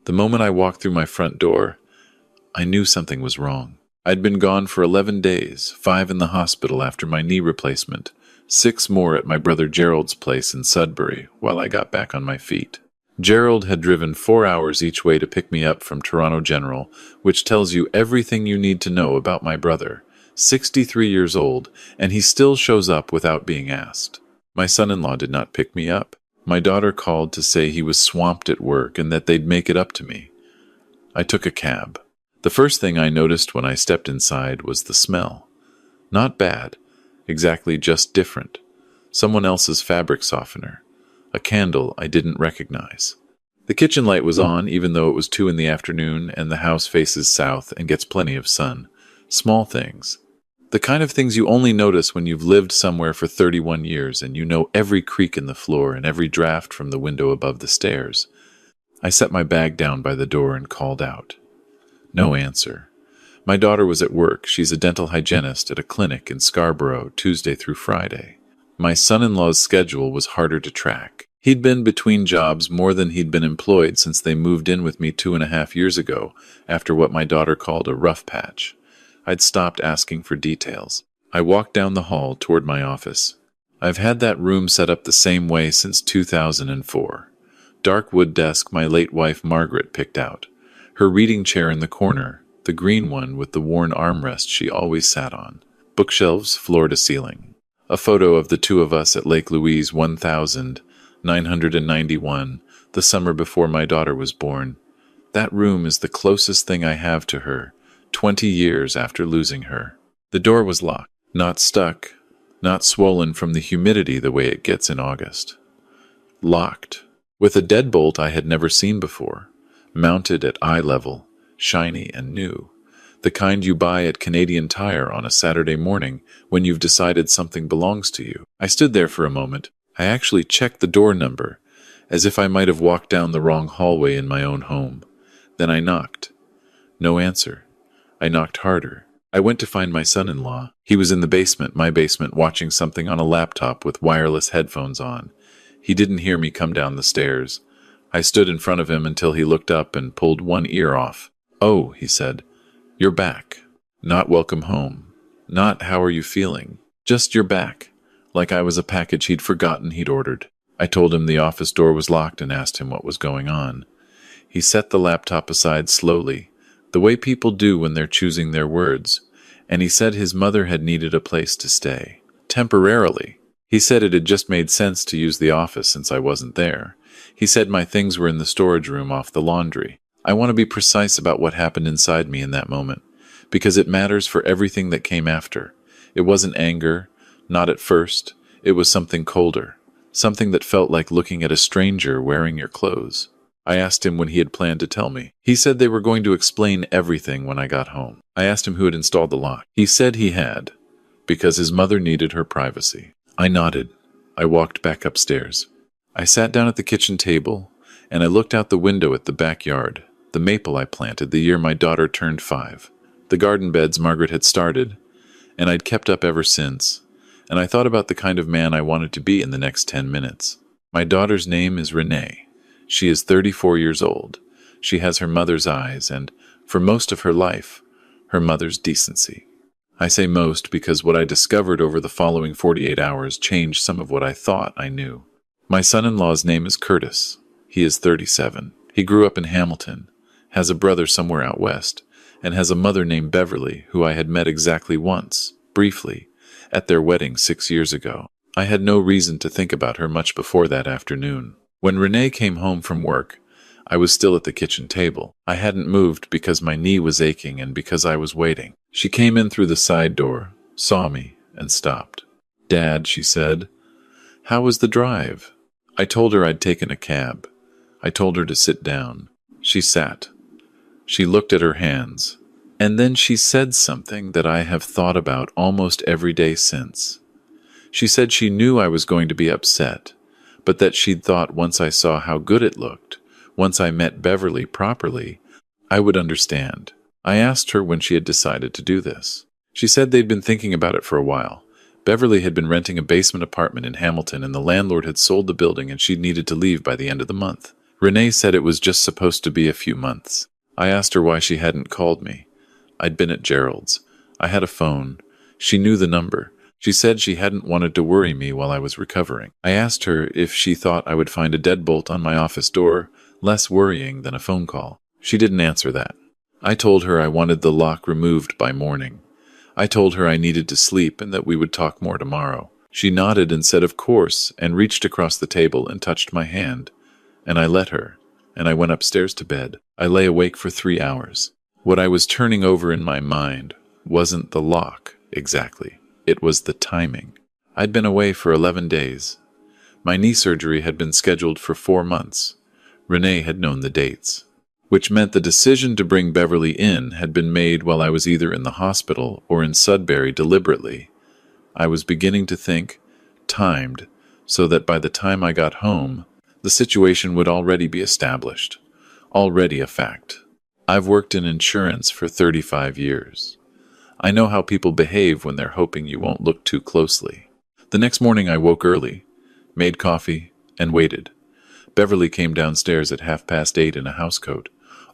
The moment I walked through my front door, I knew something was wrong. I'd been gone for 11 days, 5 in the hospital after my knee replacement, 6 more at my brother Gerald's place in Sudbury while I got back on my feet. Gerald had driven 4 hours each way to pick me up from Toronto General, which tells you everything you need to know about my brother, 63 years old, and he still shows up without being asked. My son-in-law did not pick me up. My daughter called to say he was swamped at work and that they'd make it up to me. I took a cab. The first thing I noticed when I stepped inside was the smell. Not bad, exactly just different. Someone else's fabric softener. A candle I didn't recognize. The kitchen light was on even though it was 2 in the afternoon and the house faces south and gets plenty of sun. Small things. The kind of things you only notice when you've lived somewhere for 31 years and you know every creak in the floor and every draft from the window above the stairs. I set my bag down by the door and called out. No answer. My daughter was at work. She's a dental hygienist at a clinic in Scarborough, Tuesday through Friday. My son-in-law's schedule was harder to track. He'd been between jobs more than he'd been employed since they moved in with me 2.5 years ago, after what my daughter called a rough patch. I'd stopped asking for details. I walked down the hall toward my office. I've had that room set up the same way since 2004. Dark wood desk my late wife Margaret picked out. Her reading chair in the corner, the green one with the worn armrest she always sat on. Bookshelves floor to ceiling. A photo of the two of us at Lake Louise 1991, the summer before my daughter was born. That room is the closest thing I have to her, 20 years after losing her. The door was locked, not stuck, not swollen from the humidity the way it gets in August. Locked, with a deadbolt I had never seen before, mounted at eye level, shiny and new. The kind you buy at Canadian Tire on a Saturday morning when you've decided something belongs to you. I stood there for a moment. I actually checked the door number, as if I might have walked down the wrong hallway in my own home. Then I knocked. No answer. I knocked harder. I went to find my son-in-law. He was in the basement, my basement, watching something on a laptop with wireless headphones on. He didn't hear me come down the stairs. I stood in front of him until he looked up and pulled one ear off. "Oh," he said, "you're back. Not welcome home. Not how are you feeling. Just you're back." Like I was a package he'd forgotten he'd ordered. I told him the office door was locked and asked him what was going on. He set the laptop aside slowly, the way people do when they're choosing their words, and he said his mother had needed a place to stay. Temporarily. He said it had just made sense to use the office since I wasn't there. He said my things were in the storage room off the laundry. I want to be precise about what happened inside me in that moment, because it matters for everything that came after. It wasn't anger, not at first. It was something colder, something that felt like looking at a stranger wearing your clothes. I asked him when he had planned to tell me. He said they were going to explain everything when I got home. I asked him who had installed the lock. He said he had, because his mother needed her privacy. I nodded. I walked back upstairs. I sat down at the kitchen table, and I looked out the window at the backyard, the maple I planted the year my daughter turned 5, the garden beds Margaret had started, and I'd kept up ever since, and I thought about the kind of man I wanted to be in the next 10 minutes. My daughter's name is Renee. She is 34 years old. She has her mother's eyes and, for most of her life, her mother's decency. I say most because what I discovered over the following 48 hours changed some of what I thought I knew. My son-in-law's name is Curtis. He is 37. He grew up in Hamilton, has a brother somewhere out west, and has a mother named Beverly, who I had met exactly once, briefly, at their wedding 6 years ago. I had no reason to think about her much before that afternoon. When Renee came home from work, I was still at the kitchen table. I hadn't moved because my knee was aching and because I was waiting. She came in through the side door, saw me, and stopped. "Dad," she said, "how was the drive?" I told her I'd taken a cab. I told her to sit down. She sat. She looked at her hands. And then she said something that I have thought about almost every day since. She said she knew I was going to be upset, but that she'd thought once I saw how good it looked, once I met Beverly properly, I would understand. I asked her when she had decided to do this. She said they'd been thinking about it for a while. Beverly had been renting a basement apartment in Hamilton and the landlord had sold the building and she'd needed to leave by the end of the month. Renee said it was just supposed to be a few months. I asked her why she hadn't called me. I'd been at Gerald's. I had a phone. She knew the number. She said she hadn't wanted to worry me while I was recovering. I asked her if she thought I would find a deadbolt on my office door less worrying than a phone call. She didn't answer that. I told her I wanted the lock removed by morning. I told her I needed to sleep and that we would talk more tomorrow. She nodded and said of course and reached across the table and touched my hand. And I let her, and I went upstairs to bed. I lay awake for 3 hours. What I was turning over in my mind wasn't the lock, exactly. It was the timing. I'd been away for 11 days. My knee surgery had been scheduled for 4 months. Renee had known the dates, which meant the decision to bring Beverly in had been made while I was either in the hospital or in Sudbury deliberately. I was beginning to think, timed, so that by the time I got home, the situation would already be established, already a fact. I've worked in insurance for 35 years. I know how people behave when they're hoping you won't look too closely. The next morning I woke early, made coffee, and waited. Beverly came downstairs at 8:30 in a housecoat,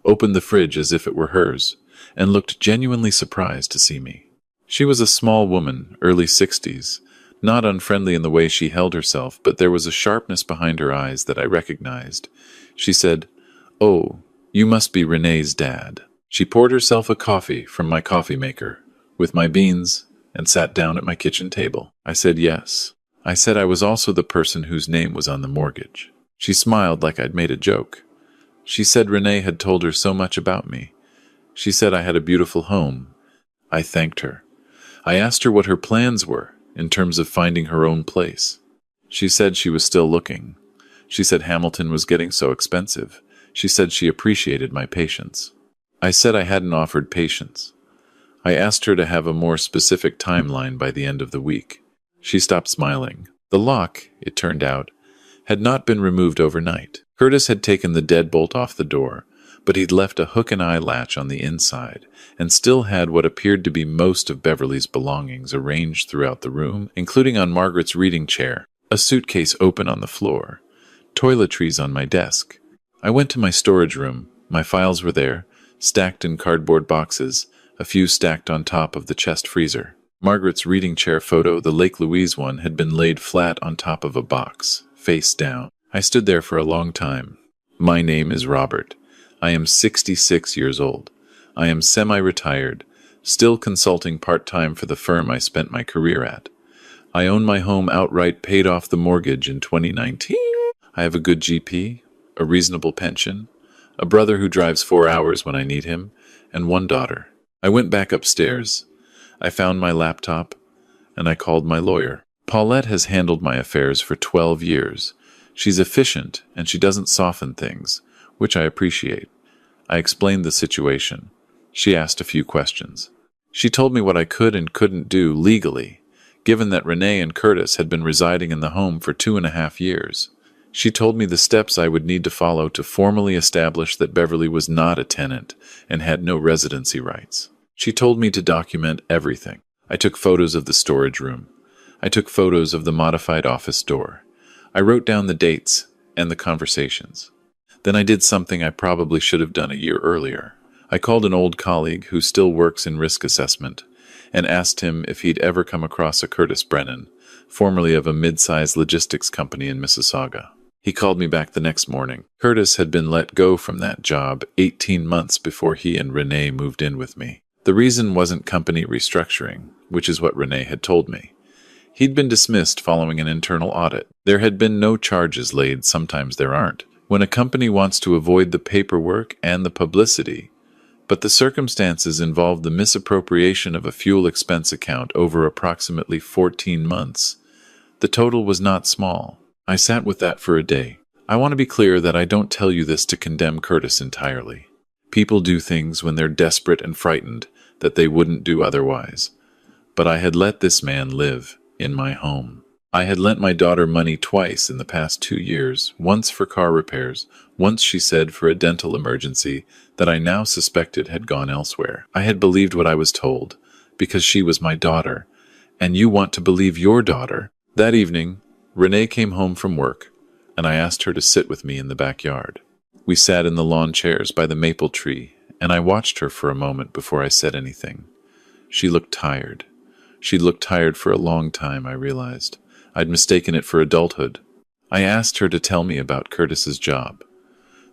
opened the fridge as if it were hers, and looked genuinely surprised to see me. She was a small woman, early 60s, not unfriendly in the way she held herself, but there was a sharpness behind her eyes that I recognized. She said, "Oh, you must be Renee's dad." She poured herself a coffee from my coffee maker, with my beans, and sat down at my kitchen table. I said yes. I said I was also the person whose name was on the mortgage. She smiled like I'd made a joke. She said Renee had told her so much about me. She said I had a beautiful home. I thanked her. I asked her what her plans were in terms of finding her own place. She said she was still looking. She said Hamilton was getting so expensive. She said she appreciated my patience. I said I hadn't offered patience. I asked her to have a more specific timeline by the end of the week. She stopped smiling. The lock, it turned out, had not been removed overnight. Curtis had taken the deadbolt off the door, but he'd left a hook and eye latch on the inside, and still had what appeared to be most of Beverly's belongings arranged throughout the room, including on Margaret's reading chair, a suitcase open on the floor, toiletries on my desk. I went to my storage room. My files were there, stacked in cardboard boxes, a few stacked on top of the chest freezer. Margaret's reading chair photo, the Lake Louise one, had been laid flat on top of a box, face down. I stood there for a long time. My name is Robert. I am 66 years old. I am semi-retired, still consulting part-time for the firm I spent my career at. I own my home outright, paid off the mortgage in 2019. I have a good GP, a reasonable pension, a brother who drives 4 hours when I need him, and one daughter. I went back upstairs. I found my laptop, and I called my lawyer. Paulette has handled my affairs for 12 years. She's efficient, and she doesn't soften things, which I appreciate. I explained the situation. She asked a few questions. She told me what I could and couldn't do legally, given that Renee and Curtis had been residing in the home for 2.5 years. She told me the steps I would need to follow to formally establish that Beverly was not a tenant and had no residency rights. She told me to document everything. I took photos of the storage room. I took photos of the modified office door. I wrote down the dates and the conversations. Then I did something I probably should have done a year earlier. I called an old colleague who still works in risk assessment and asked him if he'd ever come across a Curtis Brennan, formerly of a mid-sized logistics company in Mississauga. He called me back the next morning. Curtis had been let go from that job 18 months before he and Renee moved in with me. The reason wasn't company restructuring, which is what Renee had told me. He'd been dismissed following an internal audit. There had been no charges laid, sometimes there aren't, when a company wants to avoid the paperwork and the publicity. But the circumstances involved the misappropriation of a fuel expense account over approximately 14 months. The total was not small. I sat with that for a day. I want to be clear that I don't tell you this to condemn Curtis entirely. People do things when they're desperate and frightened that they wouldn't do otherwise. But I had let this man live in my home. I had lent my daughter money twice in the past 2 years, once for car repairs, once, she said, for a dental emergency that I now suspected had gone elsewhere. I had believed what I was told, because she was my daughter, and you want to believe your daughter. That evening, Renee came home from work, and I asked her to sit with me in the backyard. We sat in the lawn chairs by the maple tree, and I watched her for a moment before I said anything. She looked tired. She'd looked tired for a long time, I realized. I'd mistaken it for adulthood. I asked her to tell me about Curtis's job.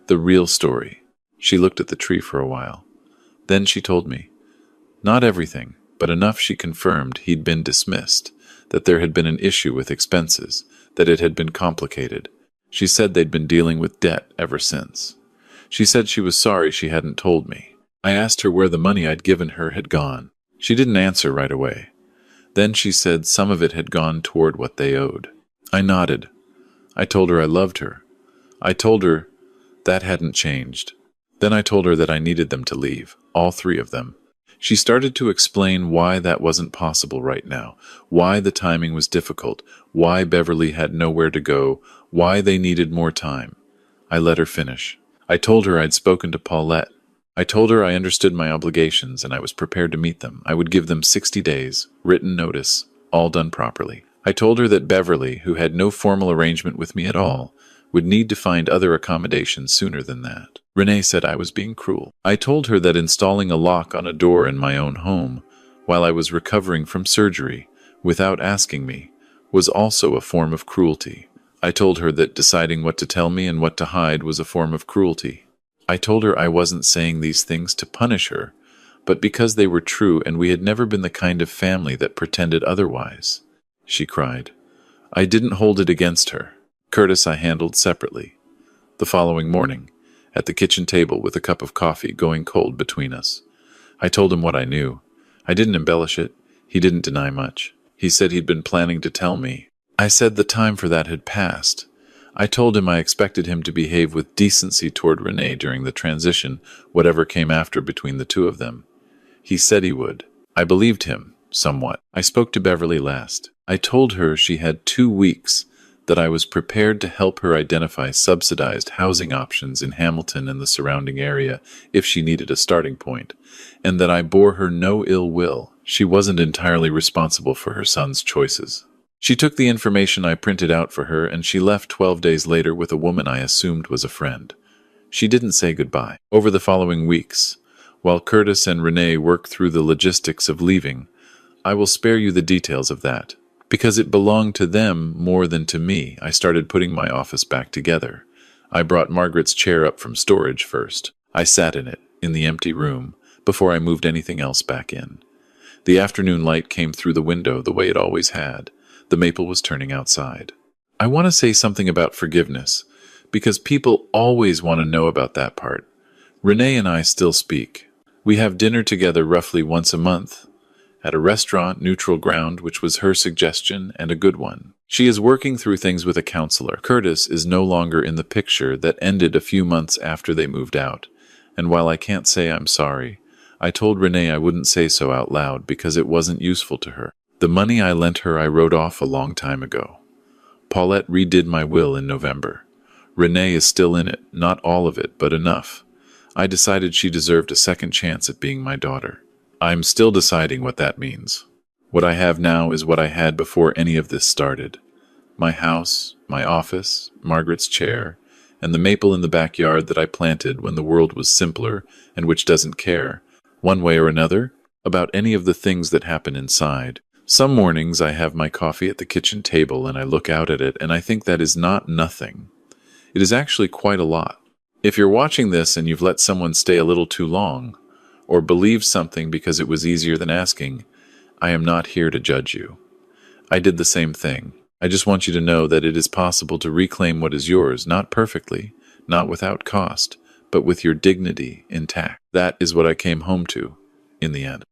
The real story. She looked at the tree for a while. Then she told me. Not everything, but enough. She confirmed he'd been dismissed, that there had been an issue with expenses, that it had been complicated. She said they'd been dealing with debt ever since. She said she was sorry she hadn't told me. I asked her where the money I'd given her had gone. She didn't answer right away. Then she said some of it had gone toward what they owed. I nodded. I told her I loved her. I told her that hadn't changed. Then I told her that I needed them to leave, all three of them. She started to explain why that wasn't possible right now, why the timing was difficult, why Beverly had nowhere to go, why they needed more time. I let her finish. I told her I'd spoken to Paulette. I told her I understood my obligations and I was prepared to meet them. I would give them 60 days, written notice, all done properly. I told her that Beverly, who had no formal arrangement with me at all, would need to find other accommodations sooner than that. Renee said I was being cruel. I told her that installing a lock on a door in my own home, while I was recovering from surgery, without asking me, was also a form of cruelty. I told her that deciding what to tell me and what to hide was a form of cruelty. I told her I wasn't saying these things to punish her, but because they were true and we had never been the kind of family that pretended otherwise. She cried. I didn't hold it against her. Curtis I handled separately. The following morning, at the kitchen table with a cup of coffee going cold between us, I told him what I knew. I didn't embellish it. He didn't deny much. He said he'd been planning to tell me. I said the time for that had passed. I told him I expected him to behave with decency toward Renee during the transition, whatever came after between the two of them. He said he would. I believed him, somewhat. I spoke to Beverly last. I told her she had 2 weeks, that I was prepared to help her identify subsidized housing options in Hamilton and the surrounding area if she needed a starting point, and that I bore her no ill will. She wasn't entirely responsible for her son's choices. She took the information I printed out for her, and she left 12 days later with a woman I assumed was a friend. She didn't say goodbye. Over the following weeks, while Curtis and Renee worked through the logistics of leaving, I will spare you the details of that. Because it belonged to them more than to me, I started putting my office back together. I brought Margaret's chair up from storage first. I sat in it, in the empty room, before I moved anything else back in. The afternoon light came through the window the way it always had. The maple was turning outside. I want to say something about forgiveness, because people always want to know about that part. Renee and I still speak. We have dinner together roughly once a month, at a restaurant, Neutral Ground, which was her suggestion and a good one. She is working through things with a counselor. Curtis is no longer in the picture that ended a few months after they moved out. And while I can't say I'm sorry, I told Renee I wouldn't say so out loud because it wasn't useful to her. The money I lent her I wrote off a long time ago. Paulette redid my will in November. Renee is still in it, not all of it, but enough. I decided she deserved a second chance at being my daughter. I'm still deciding what that means. What I have now is what I had before any of this started. My house, my office, Margaret's chair, and the maple in the backyard that I planted when the world was simpler and which doesn't care, one way or another, about any of the things that happen inside. Some mornings I have my coffee at the kitchen table and I look out at it and I think that is not nothing. It is actually quite a lot. If you're watching this and you've let someone stay a little too long, or believed something because it was easier than asking, I am not here to judge you. I did the same thing. I just want you to know that it is possible to reclaim what is yours, not perfectly, not without cost, but with your dignity intact. That is what I came home to, in the end.